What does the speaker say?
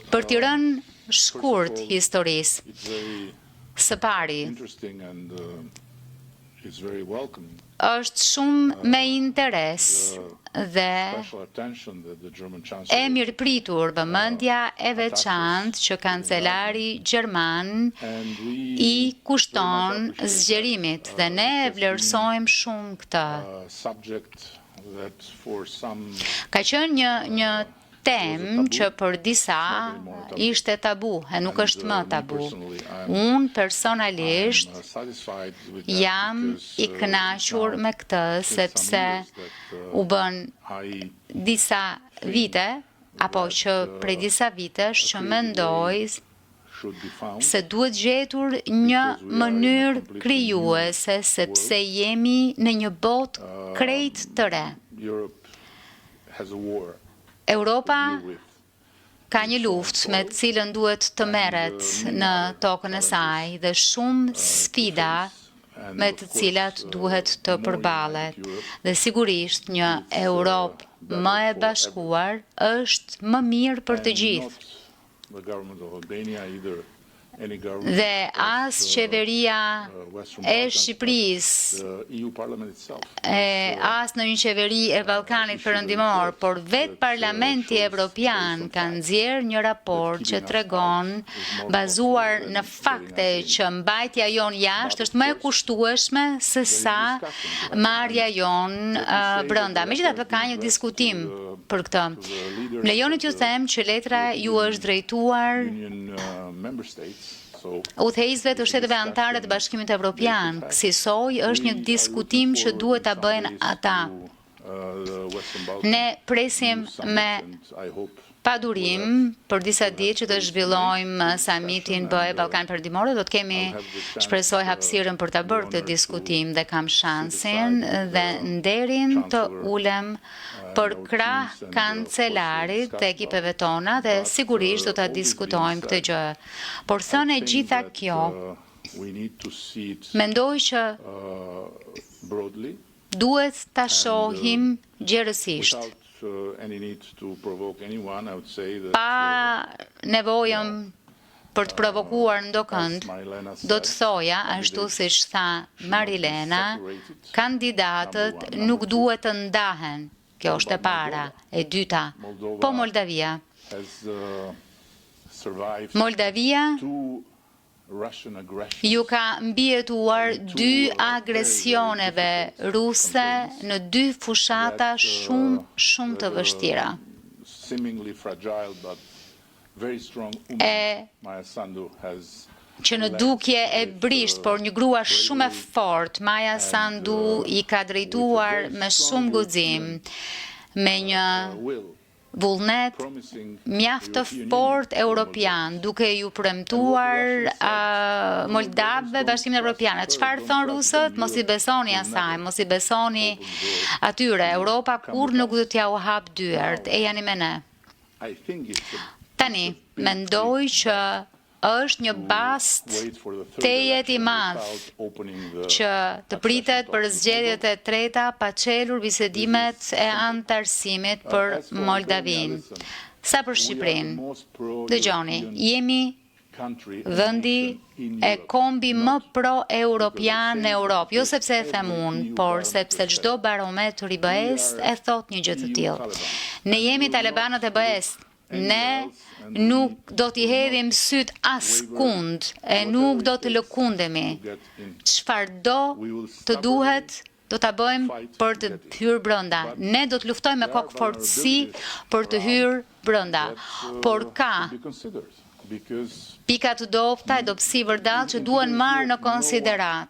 Për t'i rënë shkurt historisë, së pari, është shumë me interes dhe e mirëpritur vëmendja e veçantë që kancelari gjerman i kushton zgjerimit dhe ne e vlerësojmë shumë këtë. Ka qenë një temë që për disa ishte tabu, e nuk është më tabu. Unë personalisht jam i kënaqur me këtë, sepse u bën disa vite, apo që prej disa vitesh që mendoj se duhet gjetur një mënyrë krijuese, sepse jemi në një botë krejt të re. Europa ka një luftë me të cilën duhet të merret në tokën e saj dhe shumë sfida me të cilat duhet të përballet. Dhe sigurisht një Europë më e bashkuar është më mirë për të gjithë. Dhe as qeveria e Shqipërisë, as në një qeveri e Ballkanit Perëndimor, por vetë Parlamenti Evropian ka nxjerrë një raport që tregon, bazuar në fakte, që mbajtja jon jashtë është më e kushtueshme se sa marrja jon brenda. Megjithatë ka një diskutim për këtë. Më lejoni t'ju them që letra ju është drejtuar udhëheqësve të shteteve anëtare të Bashkimit Evropian. Kësaj është një diskutim që duhet ta bëjnë ata. Ne presim me padurim për disa ditë që të zhvillojmë summitin BE Ballkan Perëndimor, do të kemi, shpresoj, hapësirën për ta bërë këtë diskutim dhe kam shansin dhe nderin të ulem për krah kancelarit të ekipeve tona dhe sigurisht do ta diskutojmë këtë gjë. Por thënë e gjitha kjo, mendoj që duhet ta shohim gjerësisht, pa nevojën për të provokuar ndokënd. Do të thoja, ashtu siç tha Marilena, kandidatët nuk duhet të ndahen. Kjo është e para. E dyta, po Moldavia ju ka mbijetuar 2 agresioneve ruse në 2 fushata shumë të vështira. Që në dukje e brisht, por një grua shumë e fortë, Maja Sandu i ka drejtuar me shumë guxim, me një vullnet mjaft të fortë europian, duke ju premtuar Moldavëve Bashkimin Evropian. Çfarë thon rusët? Mos i besoni asaj, mos i besoni atyre. Europa kur nuk do t'ja u hap dyert, e jani me ne. Tani, mendoj që është një bast tejet i madh që të pritet për zgjedhjet e treta pa çelur bisedimet e anëtarësimit për Moldavinë. Sa për Shqipërinë, dëgjoni, jemi vendi e kombi më pro-europian në Europë, jo sepse e them unë, por sepse çdo barometër i BE-s e thot një gjë të tillë. Ne jemi talibanët e BE-s. Ne nuk do t'i hedhim syt askund e nuk do të lëkundemi. Çfarëdo të duhet, do ta bëjmë për të hyrë brenda. Ne do të luftojmë me kokë fortësi për të hyrë brenda. Por ka pika të dobta e dobësi vërdall që duhen marrë në konsiderat.